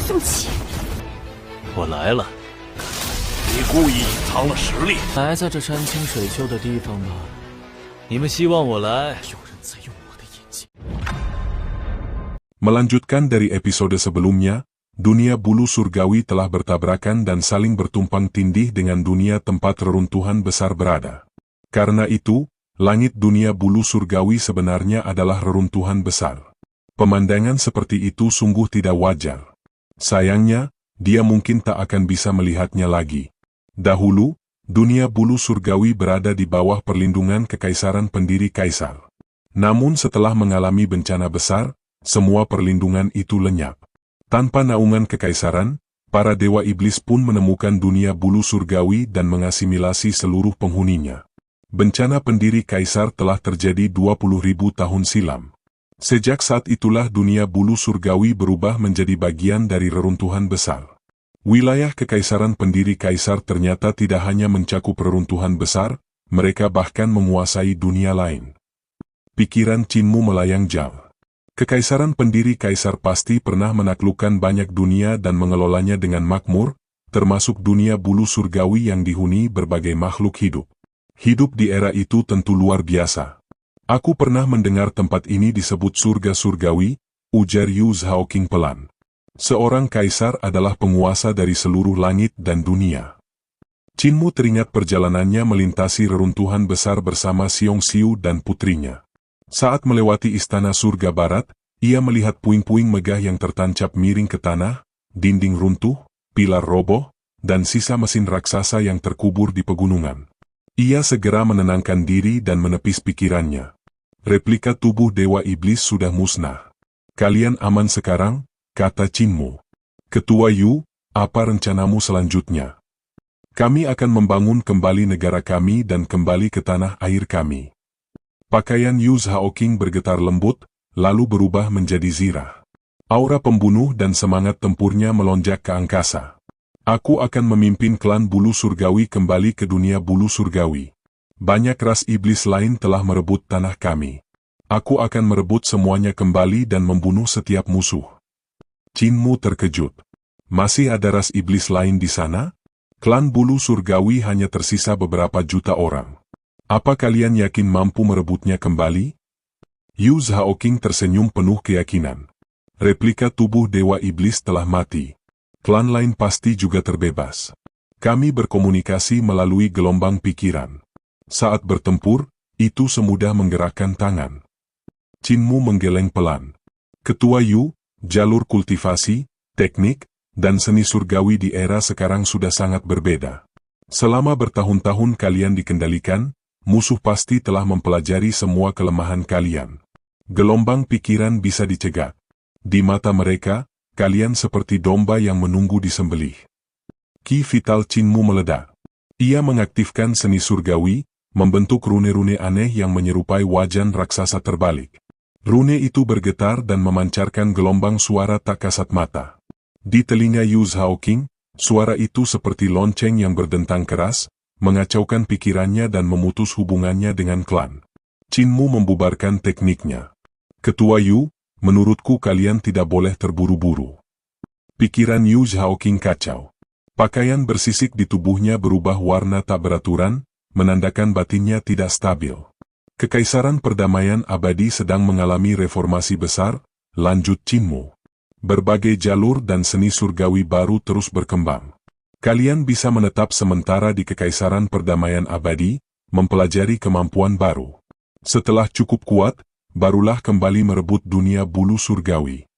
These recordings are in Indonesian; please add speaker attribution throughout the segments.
Speaker 1: 宋启，
Speaker 2: 我来了。
Speaker 3: 你故意隐藏了实力，
Speaker 2: 来在这山清水秀的地方吗？你们希望我来？
Speaker 1: 有人在用我的眼睛。
Speaker 4: Melanjutkan dari episode sebelumnya, dunia bulu surgawi telah bertabrakan dan saling bertumpang tindih dengan dunia tempat reruntuhan besar berada. Karena itu, langit dunia bulu surgawi sebenarnya adalah reruntuhan besar. Pemandangan seperti itu sungguh tidak wajar. Sayangnya, dia mungkin tak akan bisa melihatnya lagi. Dahulu, dunia bulu surgawi berada di bawah perlindungan kekaisaran pendiri kaisar. Namun setelah mengalami bencana besar, semua perlindungan itu lenyap. Tanpa naungan kekaisaran, para dewa iblis pun menemukan dunia bulu surgawi dan mengasimilasi seluruh penghuninya. Bencana pendiri kaisar telah terjadi 20.000 tahun silam. Sejak saat itulah dunia bulu surgawi berubah menjadi bagian dari reruntuhan besar. Wilayah kekaisaran pendiri kaisar ternyata tidak hanya mencakup reruntuhan besar, mereka bahkan menguasai dunia lain. Pikiran Qinmu melayang jauh. Kekaisaran pendiri kaisar pasti pernah menaklukkan banyak dunia dan mengelolanya dengan makmur, termasuk dunia bulu surgawi yang dihuni berbagai makhluk hidup. Hidup di era itu tentu luar biasa. Aku pernah mendengar tempat ini disebut surga surgawi, ujar Yu Zhaoqing pelan. Seorang kaisar adalah penguasa dari seluruh langit dan dunia. Qinmu teringat perjalanannya melintasi reruntuhan besar bersama Xiong Xiu dan putrinya. Saat melewati istana surga barat, ia melihat puing-puing megah yang tertancap miring ke tanah, dinding runtuh, pilar roboh, dan sisa mesin raksasa yang terkubur di pegunungan. Ia segera menenangkan diri dan menepis pikirannya. Replika tubuh dewa iblis sudah musnah. Kalian aman sekarang? Kata Qinmu. Ketua Yu, apa rencanamu selanjutnya? Kami akan membangun kembali negara kami dan kembali ke tanah air kami. Pakaian Yu Zhaoqing bergetar lembut, lalu berubah menjadi zirah. Aura pembunuh dan semangat tempurnya melonjak ke angkasa. Aku akan memimpin klan bulu surgawi kembali ke dunia bulu surgawi. Banyak ras iblis lain telah merebut tanah kami. Aku akan merebut semuanya kembali dan membunuh setiap musuh. Qinmu terkejut. Masih ada ras iblis lain di sana? Klan bulu surgawi hanya tersisa beberapa juta orang. Apa kalian yakin mampu merebutnya kembali? Yu Zhaoqing tersenyum penuh keyakinan. Replika tubuh dewa iblis telah mati. Klan lain pasti juga terbebas. Kami berkomunikasi melalui gelombang pikiran. Saat bertempur, itu semudah menggerakkan tangan. Qinmu menggeleng pelan. Ketua Yu, jalur kultivasi, teknik, dan seni surgawi di era sekarang sudah sangat berbeda. Selama bertahun-tahun kalian dikendalikan, musuh pasti telah mempelajari semua kelemahan kalian. Gelombang pikiran bisa dicegat. Di mata mereka, kalian seperti domba yang menunggu disembelih. Ki vital Qinmu meledak. Ia mengaktifkan seni surgawi, membentuk rune-rune aneh yang menyerupai wajan raksasa terbalik. Rune itu bergetar dan memancarkan gelombang suara tak kasat mata. Di telinga Yu Zhaoqing, suara itu seperti lonceng yang berdentang keras, mengacaukan pikirannya dan memutus hubungannya dengan klan. Qinmu membubarkan tekniknya. Ketua Yu, menurutku kalian tidak boleh terburu-buru. Pikiran Yu Zhaoqing kacau. Pakaian bersisik di tubuhnya berubah warna tak beraturan, menandakan batinnya tidak stabil. Kekaisaran perdamaian abadi sedang mengalami reformasi besar, lanjut Qinmu. Berbagai jalur dan seni surgawi baru terus berkembang. Kalian bisa menetap sementara di kekaisaran perdamaian abadi, mempelajari kemampuan baru. Setelah cukup kuat, barulah kembali merebut dunia bulu surgawi.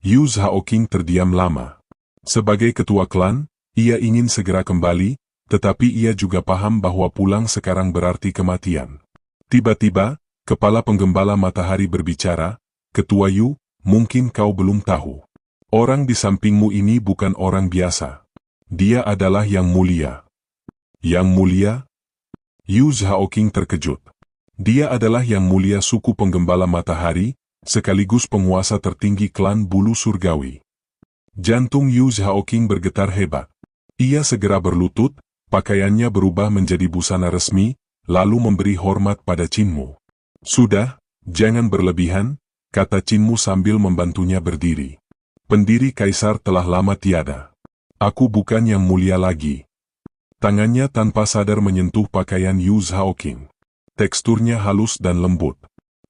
Speaker 4: Yu Zhaoqing terdiam lama. Sebagai ketua klan, ia ingin segera kembali, tetapi ia juga paham bahwa pulang sekarang berarti kematian. Tiba-tiba, kepala penggembala matahari berbicara, Ketua Yu, mungkin kau belum tahu. Orang di sampingmu ini bukan orang biasa. Dia adalah yang mulia. Yang mulia? Yu Zhaoqing terkejut. Dia adalah yang mulia suku penggembala matahari, sekaligus penguasa tertinggi klan bulu surgawi. Jantung Yu Zhaoqing bergetar hebat. Ia segera berlutut, pakaiannya berubah menjadi busana resmi, lalu memberi hormat pada Qinmu. Sudah, jangan berlebihan, kata Qinmu sambil membantunya berdiri. Pendiri kaisar telah lama tiada. Aku bukan yang mulia lagi. Tangannya tanpa sadar menyentuh pakaian Yu Zhaoqing. Teksturnya halus dan lembut.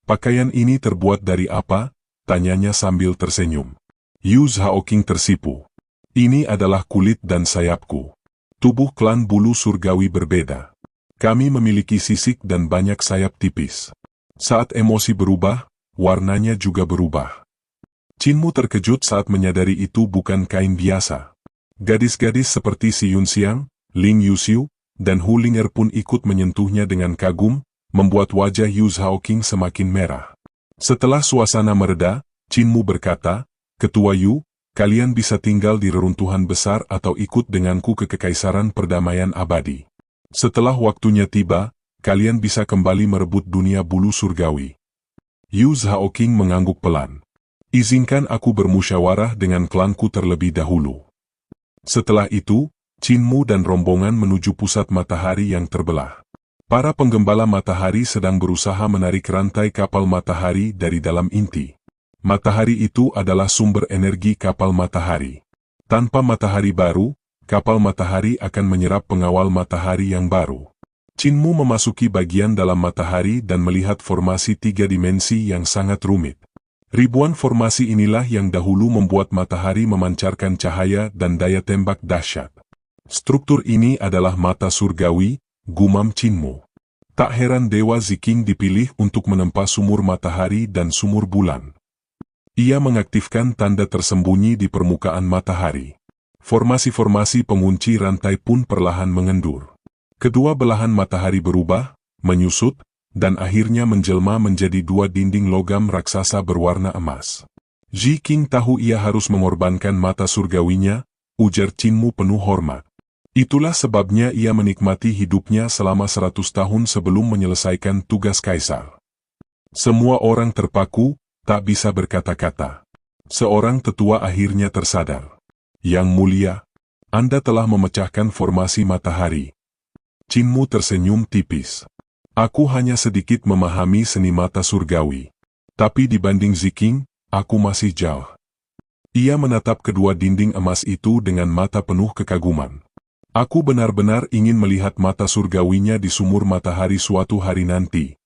Speaker 4: Pakaian ini terbuat dari apa? Tanyanya sambil tersenyum. Yu Zhaoqing tersipu. Ini adalah kulit dan sayapku. Tubuh klan bulu surgawi berbeda. Kami memiliki sisik dan banyak sayap tipis. Saat emosi berubah, warnanya juga berubah. Qinmu terkejut saat menyadari itu bukan kain biasa. Gadis-gadis seperti Si Yunxiang, Ling Yuxiu, dan Hu Linger pun ikut menyentuhnya dengan kagum, membuat wajah Yu Zhaoqing semakin merah. Setelah suasana mereda, Qinmu berkata, "Ketua Yu, kalian bisa tinggal di reruntuhan besar atau ikut denganku ke Kekaisaran Perdamaian Abadi. Setelah waktunya tiba, kalian bisa kembali merebut dunia bulu surgawi." Yu Zhaoqing mengangguk pelan. "Izinkan aku bermusyawarah dengan klanku terlebih dahulu." Setelah itu, Qinmu dan rombongan menuju pusat matahari yang terbelah. Para penggembala matahari sedang berusaha menarik rantai kapal matahari dari dalam inti. Matahari itu adalah sumber energi kapal matahari. Tanpa matahari baru, kapal matahari akan menyerap pengawal matahari yang baru. Qinmu memasuki bagian dalam matahari dan melihat formasi 3 dimensi yang sangat rumit. Ribuan formasi inilah yang dahulu membuat matahari memancarkan cahaya dan daya tembak dahsyat. Struktur ini adalah mata surgawi, gumam Qinmu. Tak heran Dewa Ziqing dipilih untuk menempa sumur matahari dan sumur bulan. Ia mengaktifkan tanda tersembunyi di permukaan matahari. Formasi-formasi pengunci rantai pun perlahan mengendur. Kedua belahan matahari berubah, menyusut, dan akhirnya menjelma menjadi 2 dinding logam raksasa berwarna emas. Ziqing tahu ia harus mengorbankan mata surgawinya, ujar Qinmu penuh hormat. Itulah sebabnya ia menikmati hidupnya selama 100 tahun sebelum menyelesaikan tugas kaisar. Semua orang terpaku, tak bisa berkata-kata. Seorang tetua akhirnya tersadar. "Yang mulia, Anda telah memecahkan formasi matahari." Qinmu tersenyum tipis. "Aku hanya sedikit memahami seni mata surgawi. Tapi dibanding Ziqing, aku masih jauh." Ia menatap kedua dinding emas itu dengan mata penuh kekaguman. "Aku benar-benar ingin melihat mata surgawinya di sumur matahari suatu hari nanti."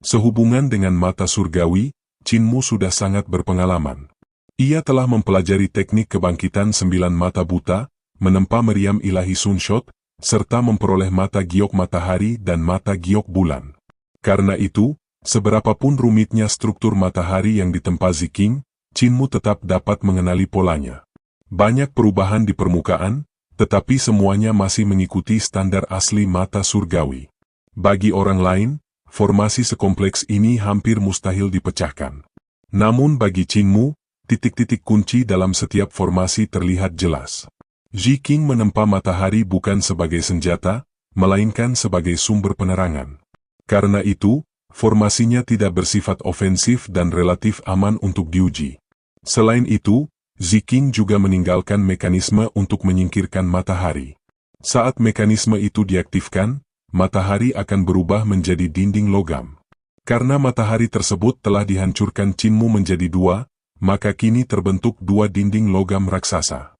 Speaker 4: Sehubungan dengan mata surgawi, Qinmu sudah sangat berpengalaman. Ia telah mempelajari teknik kebangkitan 9 mata buta, menempa meriam ilahi Sunshot, serta memperoleh mata giok matahari dan mata giok bulan. Karena itu, seberapapun rumitnya struktur matahari yang ditempa Ziqing, Qinmu tetap dapat mengenali polanya. Banyak perubahan di permukaan, tetapi semuanya masih mengikuti standar asli mata surgawi. Bagi orang lain, formasi sekompleks ini hampir mustahil dipecahkan. Namun bagi Qinmu, titik-titik kunci dalam setiap formasi terlihat jelas. Ziqing menempa matahari bukan sebagai senjata, melainkan sebagai sumber penerangan. Karena itu, formasinya tidak bersifat ofensif dan relatif aman untuk diuji. Selain itu, Ziqing juga meninggalkan mekanisme untuk menyingkirkan matahari. Saat mekanisme itu diaktifkan, matahari akan berubah menjadi dinding logam. Karena matahari tersebut telah dihancurkan Qinmu menjadi 2, maka kini terbentuk 2 dinding logam raksasa.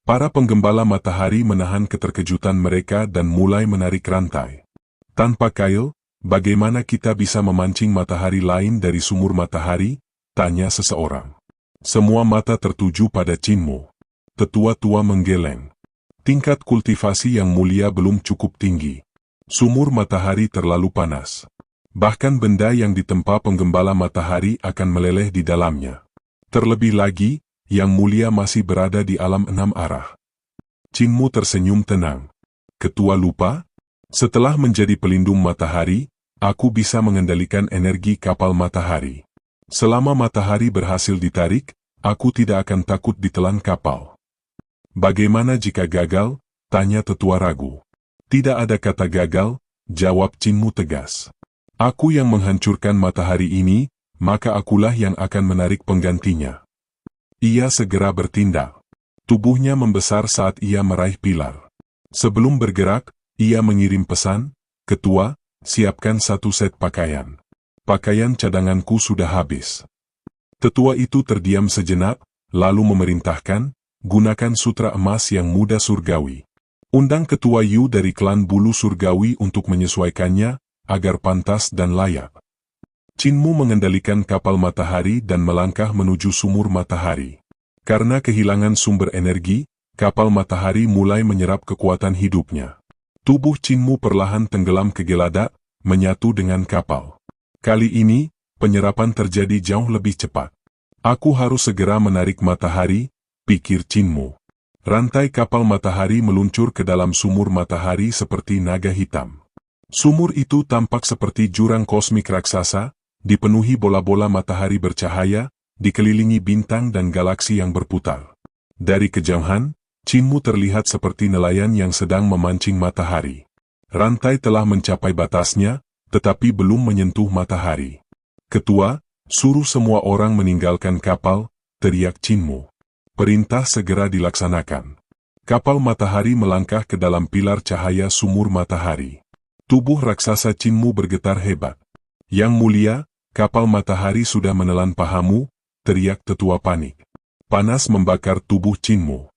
Speaker 4: Para penggembala matahari menahan keterkejutan mereka dan mulai menarik rantai. "Tanpa kail, bagaimana kita bisa memancing matahari lain dari sumur matahari?" tanya seseorang. Semua mata tertuju pada Qinmu. Tetua-tua menggeleng. Tingkat kultivasi yang mulia belum cukup tinggi. Sumur matahari terlalu panas. Bahkan benda yang ditempa penggembala matahari akan meleleh di dalamnya. Terlebih lagi, yang mulia masih berada di alam 6 arah. Qinmu tersenyum tenang. "Ketua lupa? Setelah menjadi pelindung matahari, aku bisa mengendalikan energi kapal matahari. Selama matahari berhasil ditarik, aku tidak akan takut ditelan kapal." "Bagaimana jika gagal?" tanya tetua ragu. "Tidak ada kata gagal," jawab Qinmu tegas. "Aku yang menghancurkan matahari ini, maka akulah yang akan menarik penggantinya." Ia segera bertindak. Tubuhnya membesar saat ia meraih pilar. Sebelum bergerak, ia mengirim pesan, "Ketua, siapkan 1 set pakaian. Pakaian cadanganku sudah habis." Tetua itu terdiam sejenak, lalu memerintahkan, gunakan sutra emas yang muda surgawi. Undang ketua Yu dari klan bulu surgawi untuk menyesuaikannya, agar pantas dan layak. Qinmu mengendalikan kapal matahari dan melangkah menuju sumur matahari. Karena kehilangan sumber energi, kapal matahari mulai menyerap kekuatan hidupnya. Tubuh Qinmu perlahan tenggelam ke geladak, menyatu dengan kapal. Kali ini, penyerapan terjadi jauh lebih cepat. Aku harus segera menarik matahari, pikir Qinmu. Rantai kapal matahari meluncur ke dalam sumur matahari seperti naga hitam. Sumur itu tampak seperti jurang kosmik raksasa, dipenuhi bola-bola matahari bercahaya, dikelilingi bintang dan galaksi yang berputar. Dari kejauhan, Qinmu terlihat seperti nelayan yang sedang memancing matahari. Rantai telah mencapai batasnya, tetapi belum menyentuh matahari. Ketua, suruh semua orang meninggalkan kapal, teriak Qinmu. Perintah segera dilaksanakan. Kapal matahari melangkah ke dalam pilar cahaya sumur matahari. Tubuh raksasa Qinmu bergetar hebat. Yang mulia, kapal matahari sudah menelan pahamu, teriak tetua panik. Panas membakar tubuh Qinmu.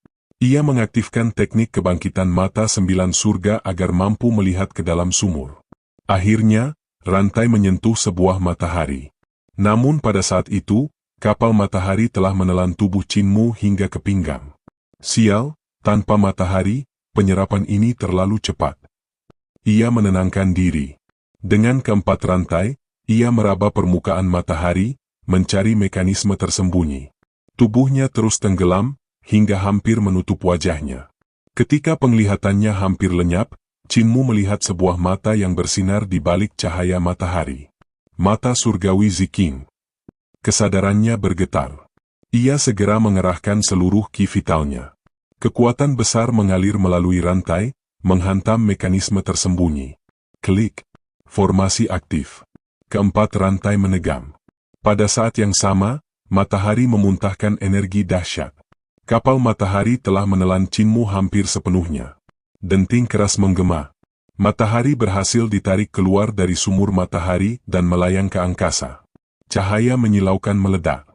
Speaker 4: Ia mengaktifkan teknik kebangkitan mata 9 surga agar mampu melihat ke dalam sumur. Akhirnya, rantai menyentuh sebuah matahari. Namun pada saat itu, kapal matahari telah menelan tubuh Qinmu hingga ke pinggang. Sial, tanpa matahari, penyerapan ini terlalu cepat. Ia menenangkan diri. Dengan keempat rantai, ia meraba permukaan matahari, mencari mekanisme tersembunyi. Tubuhnya terus tenggelam, hingga hampir menutup wajahnya. Ketika penglihatannya hampir lenyap, Qinmu melihat sebuah mata yang bersinar di balik cahaya matahari. Mata surgawi Ziqing. Kesadarannya bergetar. Ia segera mengerahkan seluruh ki vitalnya. Kekuatan besar mengalir melalui rantai, menghantam mekanisme tersembunyi. Klik. Formasi aktif. Keempat rantai menegam. Pada saat yang sama, matahari memuntahkan energi dahsyat. Kapal matahari telah menelan Qinmu hampir sepenuhnya. Denting keras menggema. Matahari berhasil ditarik keluar dari sumur matahari dan melayang ke angkasa. Cahaya menyilaukan meledak.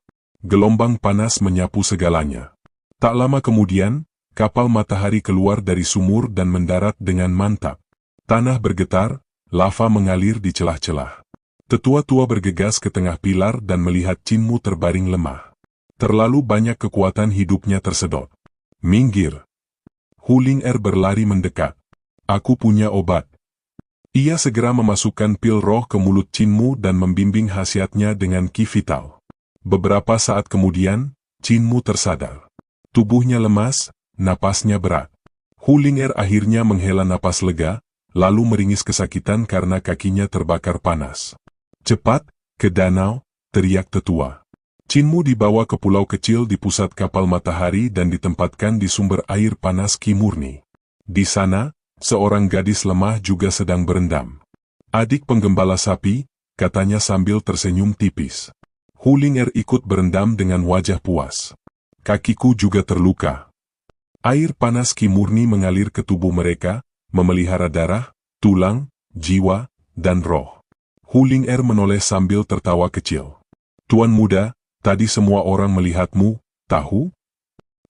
Speaker 4: Gelombang panas menyapu segalanya. Tak lama kemudian, kapal matahari keluar dari sumur dan mendarat dengan mantap. Tanah bergetar, lava mengalir di celah-celah. Tetua-tua bergegas ke tengah pilar dan melihat Qinmu terbaring lemah. Terlalu banyak kekuatan hidupnya tersedot. Minggir. Hu Ling'er berlari mendekat. Aku punya obat. Ia segera memasukkan pil roh ke mulut Qinmu dan membimbing khasiatnya dengan ki vital. Beberapa saat kemudian, Qinmu tersadar. Tubuhnya lemas, napasnya berat. Hu Ling'er akhirnya menghela napas lega, lalu meringis kesakitan karena kakinya terbakar panas. Cepat, ke danau, teriak tetua. Qinmu dibawa ke pulau kecil di pusat kapal matahari dan ditempatkan di sumber air panas ki murni. Di sana, seorang gadis lemah juga sedang berendam. Adik penggembala sapi, katanya sambil tersenyum tipis. Hu Ling'er ikut berendam dengan wajah puas. Kakiku juga terluka. Air panas ki murni mengalir ke tubuh mereka, memelihara darah, tulang, jiwa, dan roh. Hu Ling'er menoleh sambil tertawa kecil. Tuan muda, tadi semua orang melihatmu, tahu?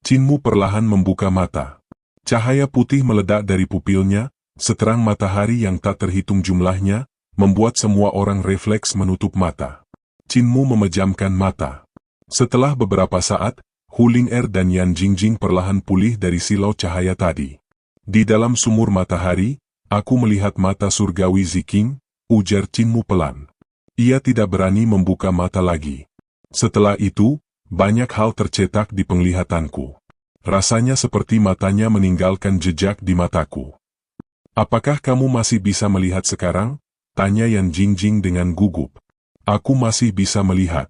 Speaker 4: Qinmu perlahan membuka mata. Cahaya putih meledak dari pupilnya, seterang matahari yang tak terhitung jumlahnya, membuat semua orang refleks menutup mata. Qinmu memejamkan mata. Setelah beberapa saat, Hu Ling'er dan Yan Jingjing perlahan pulih dari silau cahaya tadi. Di dalam sumur matahari, aku melihat mata surgawi Ziqing, ujar Qinmu pelan. Ia tidak berani membuka mata lagi. Setelah itu, banyak hal tercetak di penglihatanku. Rasanya seperti matanya meninggalkan jejak di mataku. Apakah kamu masih bisa melihat sekarang? Tanya Yan Jingjing dengan gugup. Aku masih bisa melihat.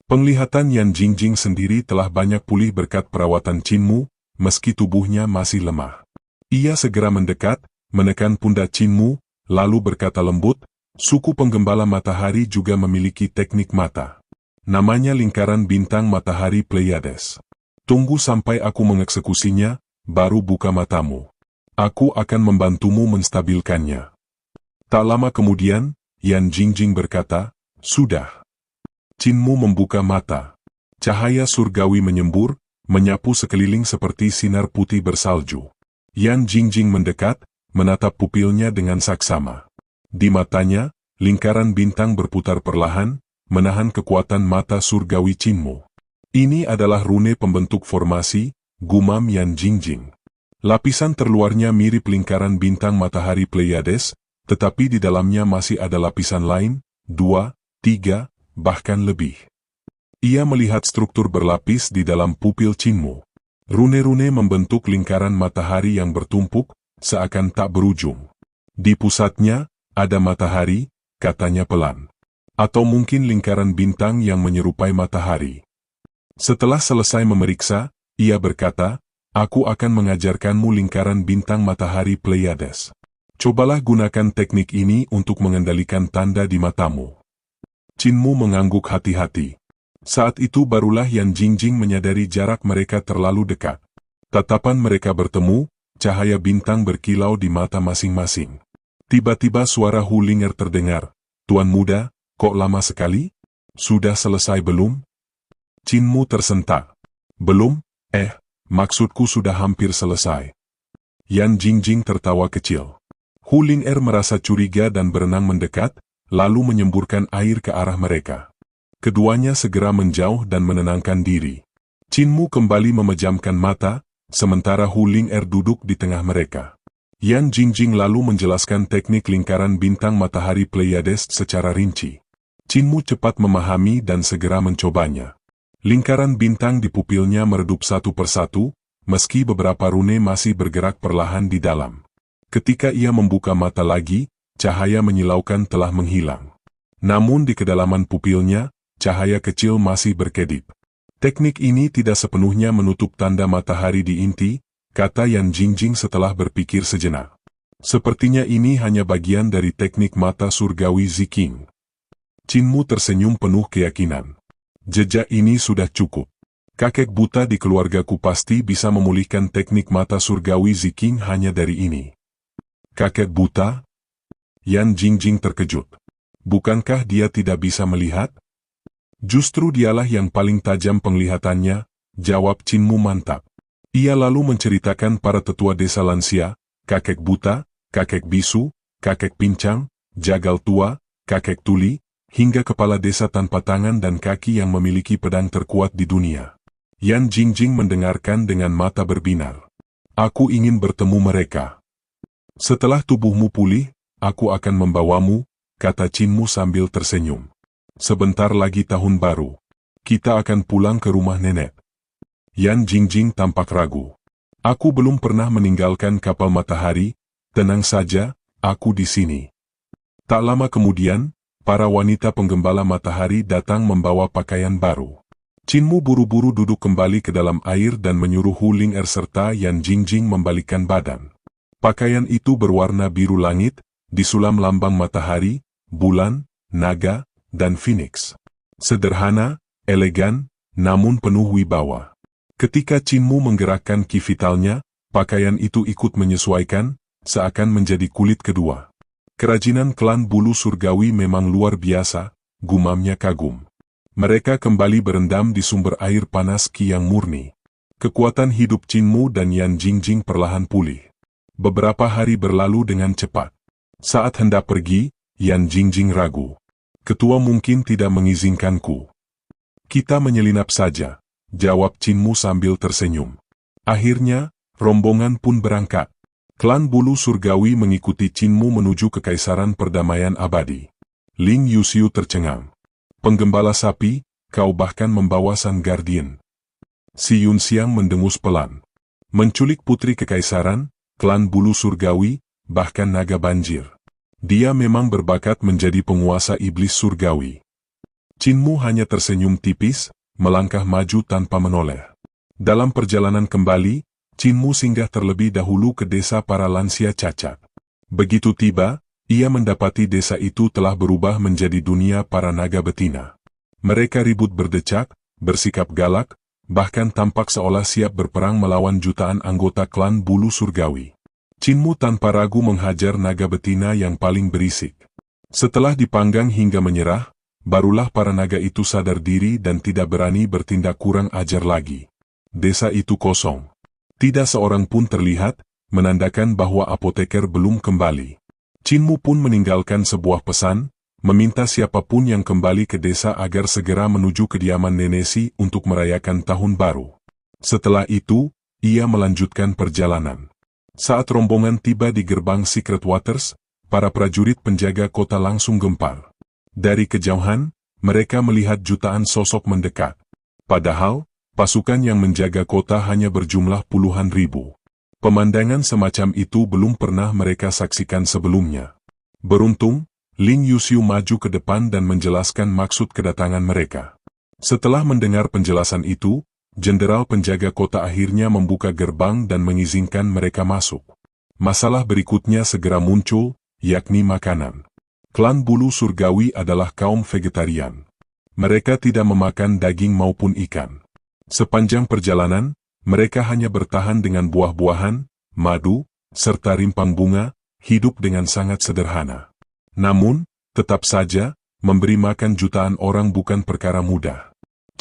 Speaker 4: Penglihatan Yan Jingjing sendiri telah banyak pulih berkat perawatan Qinmu, meski tubuhnya masih lemah. Ia segera mendekat, menekan pundak Qinmu, lalu berkata lembut, suku penggembala matahari juga memiliki teknik mata. Namanya lingkaran bintang matahari Pleiades. Tunggu sampai aku mengeksekusinya, baru buka matamu. Aku akan membantumu menstabilkannya. Tak lama kemudian, Yan Jingjing berkata, sudah. Qinmu membuka mata. Cahaya surgawi menyembur, menyapu sekeliling seperti sinar putih bersalju. Yan Jingjing mendekat, menatap pupilnya dengan saksama. Di matanya, lingkaran bintang berputar perlahan, menahan kekuatan mata surgawi Qinmu. Ini adalah rune pembentuk formasi, gumam Yan Jingjing. Lapisan terluarnya mirip lingkaran bintang matahari Pleiades, tetapi di dalamnya masih ada lapisan lain, 2, 3, bahkan lebih. Ia melihat struktur berlapis di dalam pupil Qinmu. Rune-rune membentuk lingkaran matahari yang bertumpuk, seakan tak berujung. Di pusatnya, ada matahari, katanya pelan. Atau mungkin lingkaran bintang yang menyerupai matahari. Setelah selesai memeriksa, ia berkata, "Aku akan mengajarkanmu lingkaran bintang matahari Pleiades. Cobalah gunakan teknik ini untuk mengendalikan tanda di matamu." Qinmu mengangguk hati-hati. Saat itu barulah Yan Jingjing menyadari jarak mereka terlalu dekat. Tatapan mereka bertemu, cahaya bintang berkilau di mata masing-masing. Tiba-tiba suara Hu Ling'er terdengar, "Tuan muda, kok lama sekali? Sudah selesai belum?" Qinmu tersentak. "Belum, maksudku sudah hampir selesai." Yan Jingjing tertawa kecil. Hu Ling'er merasa curiga dan berenang mendekat, lalu menyemburkan air ke arah mereka. Keduanya segera menjauh dan menenangkan diri. Qinmu kembali memejamkan mata, sementara Hu Ling'er duduk di tengah mereka. Yan Jingjing lalu menjelaskan teknik lingkaran bintang matahari Pleiades secara rinci. Qinmu cepat memahami dan segera mencobanya. Lingkaran bintang di pupilnya meredup satu persatu, meski beberapa rune masih bergerak perlahan di dalam. Ketika ia membuka mata lagi, cahaya menyilaukan telah menghilang. Namun di kedalaman pupilnya, cahaya kecil masih berkedip. Teknik ini tidak sepenuhnya menutup tanda matahari di inti, kata Yan Jingjing setelah berpikir sejenak. Sepertinya ini hanya bagian dari teknik mata surgawi Ziqing. Qinmu tersenyum penuh keyakinan. Jejak ini sudah cukup. Kakek buta di keluargaku pasti bisa memulihkan teknik mata surgawi Ziqing hanya dari ini. Kakek buta? Yan Jingjing terkejut. Bukankah dia tidak bisa melihat? Justru dialah yang paling tajam penglihatannya, jawab Qinmu mantap. Ia lalu menceritakan para tetua desa lansia, kakek buta, kakek bisu, kakek pincang, jagal tua, kakek tuli, hingga kepala desa tanpa tangan dan kaki yang memiliki pedang terkuat di dunia. Yan Jingjing mendengarkan dengan mata berbinar. Aku ingin bertemu mereka. Setelah tubuhmu pulih, aku akan membawamu, kata Qinmu sambil tersenyum. Sebentar lagi tahun baru. Kita akan pulang ke rumah nenek. Yan Jingjing tampak ragu. Aku belum pernah meninggalkan kapal matahari, tenang saja, aku di sini. Tak lama kemudian, para wanita penggembala matahari datang membawa pakaian baru. Qinmu buru-buru duduk kembali ke dalam air dan menyuruh Hu Ling'er serta Yan Jingjing membalikkan badan. Pakaian itu berwarna biru langit, disulam lambang matahari, bulan, naga, dan Phoenix. Sederhana, elegan, namun penuh wibawa. Ketika Qinmu menggerakkan ki vitalnya, pakaian itu ikut menyesuaikan, seakan menjadi kulit kedua. Kerajinan klan bulu surgawi memang luar biasa, gumamnya kagum. Mereka kembali berendam di sumber air panas ki yang murni. Kekuatan hidup Qinmu dan Yan Jingjing perlahan pulih. Beberapa hari berlalu dengan cepat. Saat hendak pergi, Yan Jingjing ragu. Ketua mungkin tidak mengizinkanku. Kita menyelinap saja, jawab Qinmu sambil tersenyum. Akhirnya, rombongan pun berangkat. Klan bulu surgawi mengikuti Qinmu menuju kekaisaran perdamaian abadi. Ling Yuxiu tercengang. Penggembala sapi, kau bahkan membawa Sun Guardian. Si Yun Xiang mendengus pelan. Menculik putri kekaisaran, klan bulu surgawi, bahkan naga banjir. Dia memang berbakat menjadi penguasa iblis surgawi. Qinmu hanya tersenyum tipis, melangkah maju tanpa menoleh. Dalam perjalanan kembali, Qinmu singgah terlebih dahulu ke desa para lansia cacat. Begitu tiba, ia mendapati desa itu telah berubah menjadi dunia para naga betina. Mereka ribut berdecak, bersikap galak, bahkan tampak seolah siap berperang melawan jutaan anggota klan bulu surgawi. Qinmu tanpa ragu menghajar naga betina yang paling berisik. Setelah dipanggang hingga menyerah, barulah para naga itu sadar diri dan tidak berani bertindak kurang ajar lagi. Desa itu kosong. Tidak seorang pun terlihat, menandakan bahwa apoteker belum kembali. Chinmu pun meninggalkan sebuah pesan, meminta siapapun yang kembali ke desa agar segera menuju kediaman Nenesi untuk merayakan tahun baru. Setelah itu, ia melanjutkan perjalanan. Saat rombongan tiba di gerbang Secret Waters, para prajurit penjaga kota langsung gempar. Dari kejauhan, mereka melihat jutaan sosok mendekat. Padahal, pasukan yang menjaga kota hanya berjumlah puluhan ribu. Pemandangan semacam itu belum pernah mereka saksikan sebelumnya. Beruntung, Lin Yuxiu maju ke depan dan menjelaskan maksud kedatangan mereka. Setelah mendengar penjelasan itu, jenderal penjaga kota akhirnya membuka gerbang dan mengizinkan mereka masuk. Masalah berikutnya segera muncul, yakni makanan. Klan Bulu Surgawi adalah kaum vegetarian. Mereka tidak memakan daging maupun ikan. Sepanjang perjalanan, mereka hanya bertahan dengan buah-buahan, madu, serta rimpang bunga, hidup dengan sangat sederhana. Namun, tetap saja, memberi makan jutaan orang bukan perkara mudah.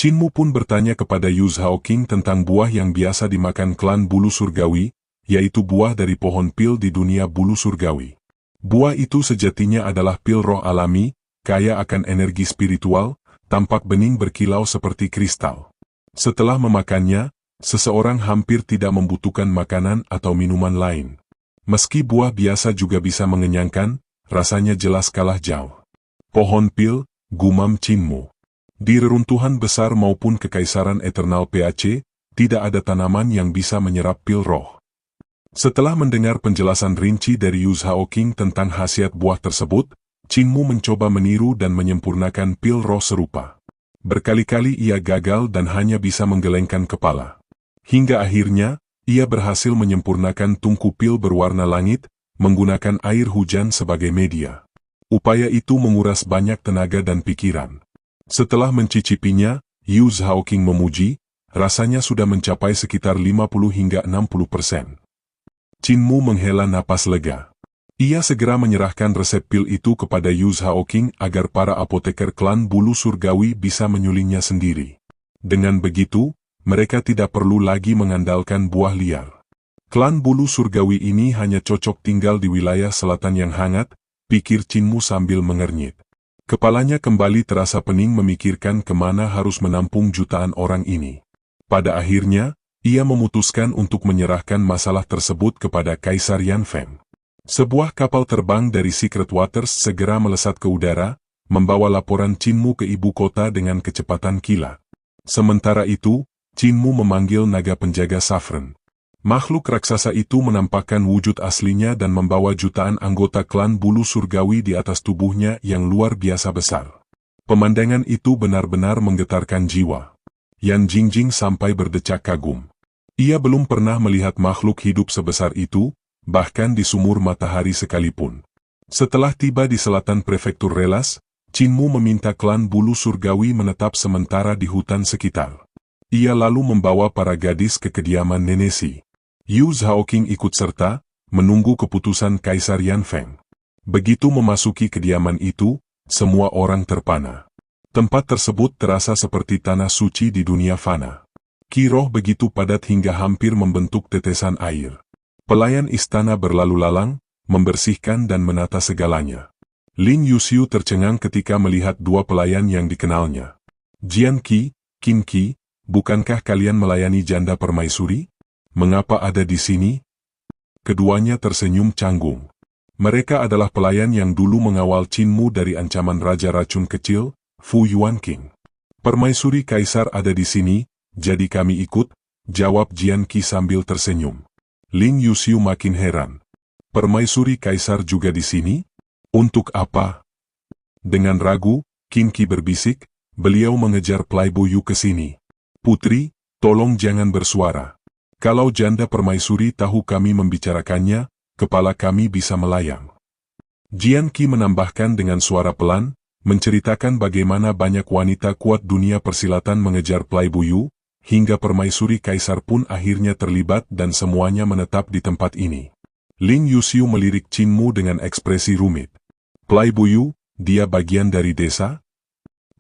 Speaker 4: Chinmu pun bertanya kepada Yu Zhaoqing tentang buah yang biasa dimakan klan Bulu Surgawi, yaitu buah dari pohon pil di dunia Bulu Surgawi. Buah itu sejatinya adalah pil roh alami, kaya akan energi spiritual, tampak bening berkilau seperti kristal. Setelah memakannya, seseorang hampir tidak membutuhkan makanan atau minuman lain. Meski buah biasa juga bisa mengenyangkan, rasanya jelas kalah jauh. Pohon pil, gumam Chinmu. Di reruntuhan besar maupun kekaisaran Eternal PAC, tidak ada tanaman yang bisa menyerap pil roh. Setelah mendengar penjelasan rinci dari Yu Zhaoqing tentang khasiat buah tersebut, Chinmu mencoba meniru dan menyempurnakan pil roh serupa. Berkali-kali ia gagal dan hanya bisa menggelengkan kepala. Hingga akhirnya, ia berhasil menyempurnakan tungku pil berwarna langit, menggunakan air hujan sebagai media. Upaya itu menguras banyak tenaga dan pikiran. Setelah mencicipinya, Yu Zhaoqing memuji, rasanya sudah mencapai sekitar 50 hingga 60%. Chinmu menghela napas lega. Ia segera menyerahkan resep pil itu kepada Yu Zhaoqing agar para apoteker klan Bulu Surgawi bisa menyulingnya sendiri. Dengan begitu, mereka tidak perlu lagi mengandalkan buah liar. Klan Bulu Surgawi ini hanya cocok tinggal di wilayah selatan yang hangat, pikir Chinmu sambil mengernyit. Kepalanya kembali terasa pening memikirkan kemana harus menampung jutaan orang ini. Pada akhirnya, ia memutuskan untuk menyerahkan masalah tersebut kepada Kaisar Yanfeng. Sebuah kapal terbang dari Secret Waters segera melesat ke udara, membawa laporan Chinmu ke ibu kota dengan kecepatan kilat. Sementara itu, Chinmu memanggil naga penjaga Saffron. Makhluk raksasa itu menampakkan wujud aslinya dan membawa jutaan anggota klan Bulu Surgawi di atas tubuhnya yang luar biasa besar. Pemandangan itu benar-benar menggetarkan jiwa. Yan Jingjing sampai berdecak kagum. Ia belum pernah melihat makhluk hidup sebesar itu, bahkan di sumur matahari sekalipun. Setelah tiba di selatan prefektur Relas, Chinmu meminta klan Bulu Surgawi menetap sementara di hutan sekitar. Ia lalu membawa para gadis ke kediaman Nenesi. Yu Zhaoqing ikut serta, menunggu keputusan Kaisar Yanfeng. Begitu memasuki kediaman itu, semua orang terpana. Tempat tersebut terasa seperti tanah suci di dunia fana. Ki roh begitu padat hingga hampir membentuk tetesan air. Pelayan istana berlalu lalang, membersihkan dan menata segalanya. Lin Yuxiu tercengang ketika melihat dua pelayan yang dikenalnya. Jian Qi, Qin Qi, bukankah kalian melayani janda permaisuri? Mengapa ada di sini? Keduanya tersenyum canggung. Mereka adalah pelayan yang dulu mengawal Chinmu dari ancaman Raja Racun Kecil, Fu Yuanqing. Permaisuri Kaisar ada di sini, jadi kami ikut, jawab Jian Qi sambil tersenyum. Lin Yuxiu makin heran. Permaisuri Kaisar juga di sini? Untuk apa? Dengan ragu, Qin Qi berbisik, beliau mengejar playboy Yu ke sini. Putri, tolong jangan bersuara. Kalau janda permaisuri tahu kami membicarakannya, kepala kami bisa melayang. Jian Qi menambahkan dengan suara pelan, menceritakan bagaimana banyak wanita kuat dunia persilatan mengejar playboy Yu, hingga permaisuri Kaisar pun akhirnya terlibat dan semuanya menetap di tempat ini. Lin Yuxiu melirik Chinmu dengan ekspresi rumit. Playboy Yu, dia bagian dari desa?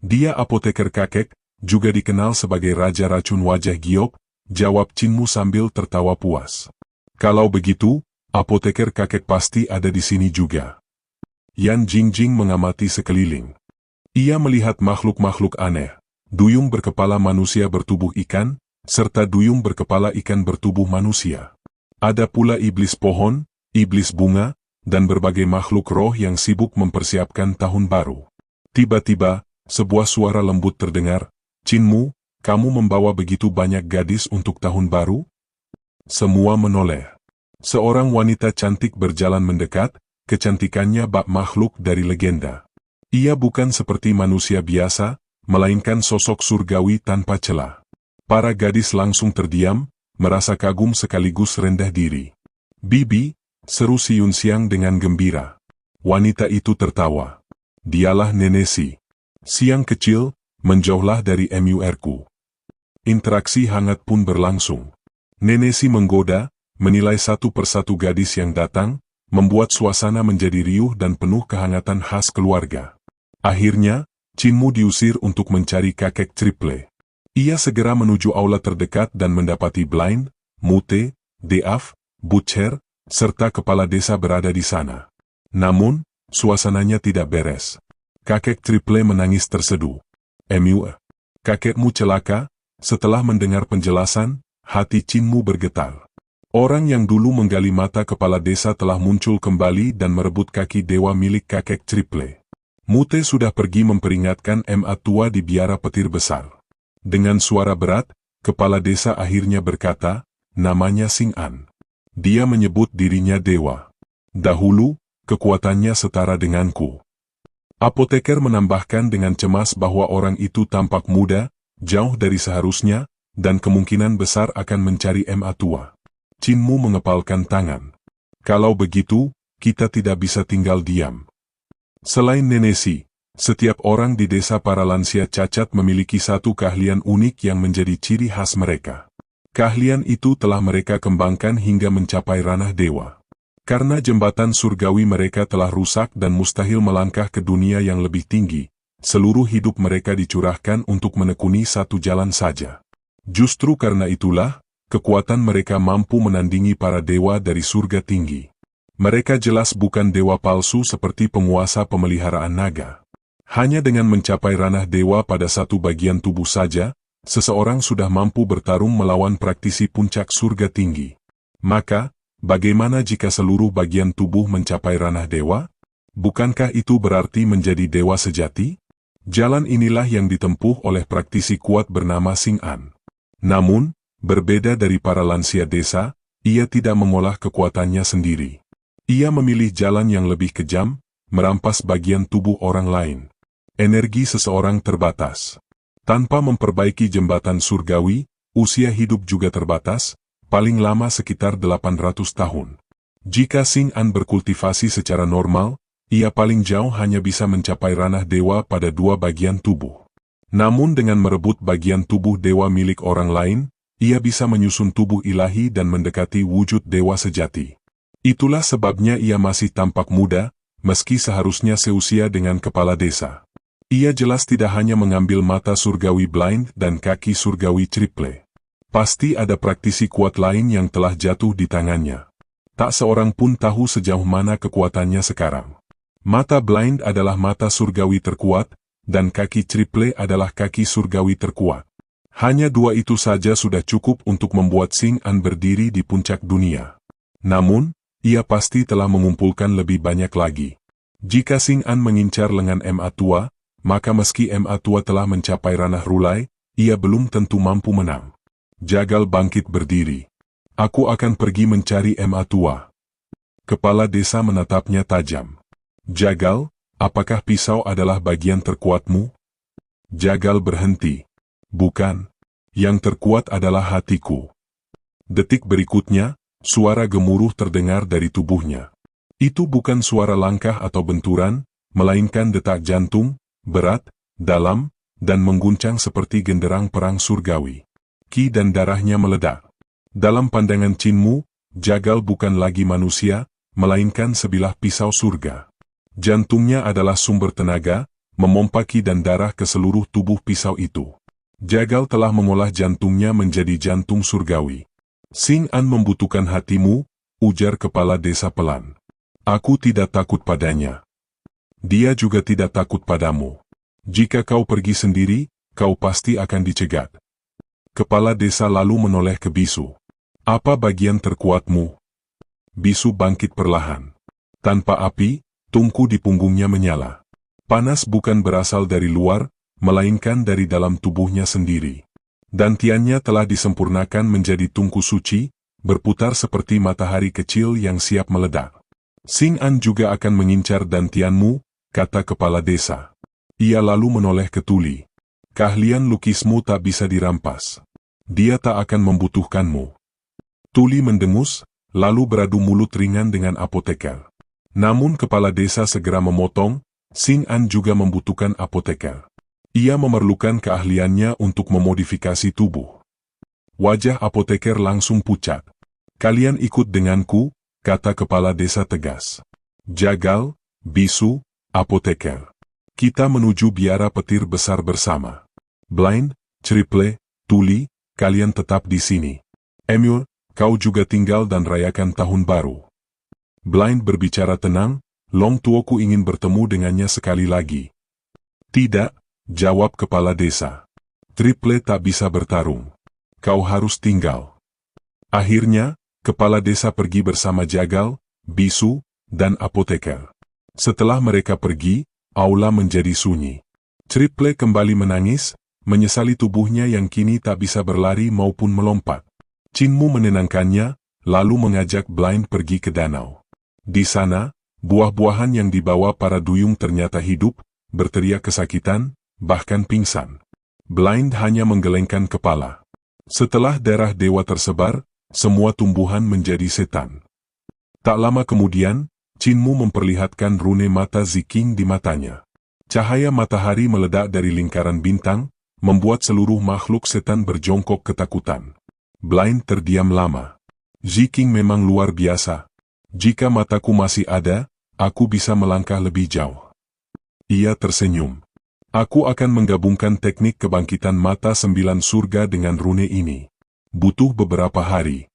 Speaker 4: Dia apoteker kakek, juga dikenal sebagai Raja Racun Wajah Giok, jawab Chin Mu sambil tertawa puas. Kalau begitu, apoteker kakek pasti ada di sini juga. Yan Jingjing mengamati sekeliling. Ia melihat makhluk-makhluk aneh, duyung berkepala manusia bertubuh ikan, serta duyung berkepala ikan bertubuh manusia. Ada pula iblis pohon, iblis bunga, dan berbagai makhluk roh yang sibuk mempersiapkan tahun baru. Tiba-tiba, sebuah suara lembut terdengar, "Chin Mu, kamu membawa begitu banyak gadis untuk tahun baru?" Semua menoleh. Seorang wanita cantik berjalan mendekat, kecantikannya bak makhluk dari legenda. Ia bukan seperti manusia biasa, melainkan sosok surgawi tanpa celah. Para gadis langsung terdiam, merasa kagum sekaligus rendah diri. "Bibi," seru si Yunxiang dengan gembira. Wanita itu tertawa. "Dialah Nenesi. Siang kecil, menjauhlah dari MUR-ku." Interaksi hangat pun berlangsung. Nenesi menggoda, menilai satu persatu gadis yang datang, membuat suasana menjadi riuh dan penuh kehangatan khas keluarga. Akhirnya, Chin Mu diusir untuk mencari kakek Triple. Ia segera menuju aula terdekat dan mendapati Blind, Mute, Deaf, Butcher, serta kepala desa berada di sana. Namun, suasananya tidak beres. Kakek Triple menangis terseduh. "MUR, kakekmu celaka." Setelah mendengar penjelasan, hati Chin Mu bergetar. Orang yang dulu menggali mata kepala desa telah muncul kembali dan merebut kaki dewa milik kakek Triple. Mute sudah pergi memperingatkan MA tua di biara petir besar. Dengan suara berat, kepala desa akhirnya berkata, namanya Xing An. Dia menyebut dirinya dewa. Dahulu, kekuatannya setara denganku. Apoteker menambahkan dengan cemas bahwa orang itu tampak muda, jauh dari seharusnya, dan kemungkinan besar akan mencari MA tua. Chin Mu mengepalkan tangan. "Kalau begitu, kita tidak bisa tinggal diam." Selain Nenesi, setiap orang di desa para lansia cacat memiliki satu keahlian unik yang menjadi ciri khas mereka. Keahlian itu telah mereka kembangkan hingga mencapai ranah dewa. Karena jembatan surgawi mereka telah rusak dan mustahil melangkah ke dunia yang lebih tinggi, seluruh hidup mereka dicurahkan untuk menekuni satu jalan saja. Justru karena itulah, kekuatan mereka mampu menandingi para dewa dari surga tinggi. Mereka jelas bukan dewa palsu seperti penguasa pemeliharaan naga. Hanya dengan mencapai ranah dewa pada satu bagian tubuh saja, seseorang sudah mampu bertarung melawan praktisi puncak surga tinggi. Maka, bagaimana jika seluruh bagian tubuh mencapai ranah dewa? Bukankah itu berarti menjadi dewa sejati? Jalan inilah yang ditempuh oleh praktisi kuat bernama Xing An. Namun, berbeda dari para lansia desa, ia tidak mengolah kekuatannya sendiri. Ia memilih jalan yang lebih kejam, merampas bagian tubuh orang lain. Energi seseorang terbatas. Tanpa memperbaiki jembatan surgawi, usia hidup juga terbatas, paling lama sekitar 800 tahun. Jika Xing An berkultivasi secara normal, ia paling jauh hanya bisa mencapai ranah dewa pada 2 bagian tubuh. Namun dengan merebut bagian tubuh dewa milik orang lain, ia bisa menyusun tubuh ilahi dan mendekati wujud dewa sejati. Itulah sebabnya ia masih tampak muda, meski seharusnya seusia dengan kepala desa. Ia jelas tidak hanya mengambil mata surgawi Blind dan kaki surgawi Triple. Pasti ada praktisi kuat lain yang telah jatuh di tangannya. Tak seorang pun tahu sejauh mana kekuatannya sekarang. Mata Blind adalah mata surgawi terkuat, dan kaki Triple adalah kaki surgawi terkuat. Hanya 2 itu saja sudah cukup untuk membuat Xing An berdiri di puncak dunia. Namun, ia pasti telah mengumpulkan lebih banyak lagi. Jika Xing An mengincar lengan MA tua, maka meski MA tua telah mencapai ranah rulai, ia belum tentu mampu menang. Jagal bangkit berdiri. "Aku akan pergi mencari MA tua." Kepala desa menatapnya tajam. "Jagal, apakah pisau adalah bagian terkuatmu?" Jagal berhenti. "Bukan. Yang terkuat adalah hatiku." Detik berikutnya, suara gemuruh terdengar dari tubuhnya. Itu bukan suara langkah atau benturan, melainkan detak jantung, berat, dalam, dan mengguncang seperti genderang perang surgawi. Ki dan darahnya meledak. Dalam pandangan Chin Mu, Jagal bukan lagi manusia, melainkan sebilah pisau surga. Jantungnya adalah sumber tenaga, memompaki dan darah ke seluruh tubuh pisau itu. Jagal telah mengolah jantungnya menjadi jantung surgawi. Xing An membutuhkan hatimu, ujar kepala desa pelan. Aku tidak takut padanya. Dia juga tidak takut padamu. Jika kau pergi sendiri, kau pasti akan dicegat. Kepala desa lalu menoleh ke bisu. Apa bagian terkuatmu? Bisu bangkit perlahan. Tanpa api, tungku di punggungnya menyala. Panas bukan berasal dari luar, melainkan dari dalam tubuhnya sendiri. Dantiannya telah disempurnakan menjadi tungku suci, berputar seperti matahari kecil yang siap meledak. Xing An juga akan mengincar dantianmu, kata kepala desa. Ia lalu menoleh ke Tuli. Keahlian lukismu tak bisa dirampas. Dia tak akan membutuhkanmu. Tuli mendengus, lalu beradu mulut ringan dengan apoteker. Namun kepala desa segera memotong, Xing An juga membutuhkan apoteker. Ia memerlukan keahliannya untuk memodifikasi tubuh. Wajah apoteker langsung pucat. Kalian ikut denganku, kata kepala desa tegas. Jagal, bisu, apoteker. Kita menuju biara petir besar bersama. Blind, Triple, Tuli, kalian tetap di sini. Emil, kau juga tinggal dan rayakan tahun baru. Blind berbicara tenang, Long Tuoku ingin bertemu dengannya sekali lagi. Tidak, jawab kepala desa. Triple tak bisa bertarung. Kau harus tinggal. Akhirnya, kepala desa pergi bersama Jagal, bisu, dan apoteker. Setelah mereka pergi, aula menjadi sunyi. Triple kembali menangis, menyesali tubuhnya yang kini tak bisa berlari maupun melompat. Chinmu menenangkannya, lalu mengajak Blind pergi ke danau. Di sana, buah-buahan yang dibawa para duyung ternyata hidup, berteriak kesakitan, bahkan pingsan. Blind hanya menggelengkan kepala. Setelah darah dewa tersebar, semua tumbuhan menjadi setan. Tak lama kemudian, Chinmu memperlihatkan rune mata Ziking di matanya. Cahaya matahari meledak dari lingkaran bintang, membuat seluruh makhluk setan berjongkok ketakutan. Blind terdiam lama. Ziking memang luar biasa. Jika mataku masih ada, aku bisa melangkah lebih jauh. Ia tersenyum. Aku akan menggabungkan teknik kebangkitan mata 9 surga dengan rune ini. Butuh beberapa hari.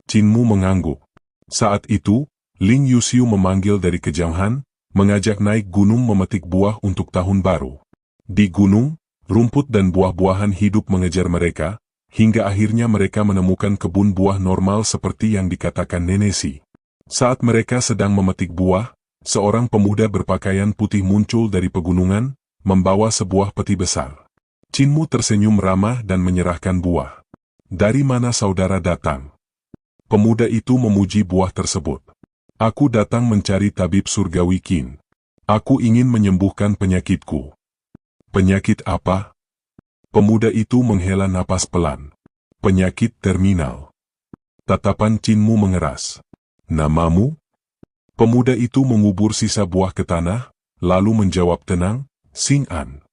Speaker 4: Chinmu mengangguk. Saat itu, Ling Yuxiu memanggil dari kejauhan, mengajak naik gunung memetik buah untuk tahun baru. Di gunung, rumput dan buah-buahan hidup mengejar mereka, hingga akhirnya mereka menemukan kebun buah normal seperti yang dikatakan Nenesi. Saat mereka sedang memetik buah, seorang pemuda berpakaian putih muncul dari pegunungan, membawa sebuah peti besar. Chinmu tersenyum ramah dan menyerahkan buah. Dari mana saudara datang? Pemuda itu memuji buah tersebut. Aku datang mencari tabib surgawi Qin. Aku ingin menyembuhkan penyakitku. Penyakit apa? Pemuda itu menghela napas pelan. Penyakit terminal. Tatapan Chinmu mengeras. Namamu? Pemuda itu mengubur sisa buah ke tanah, lalu menjawab tenang, Xing An.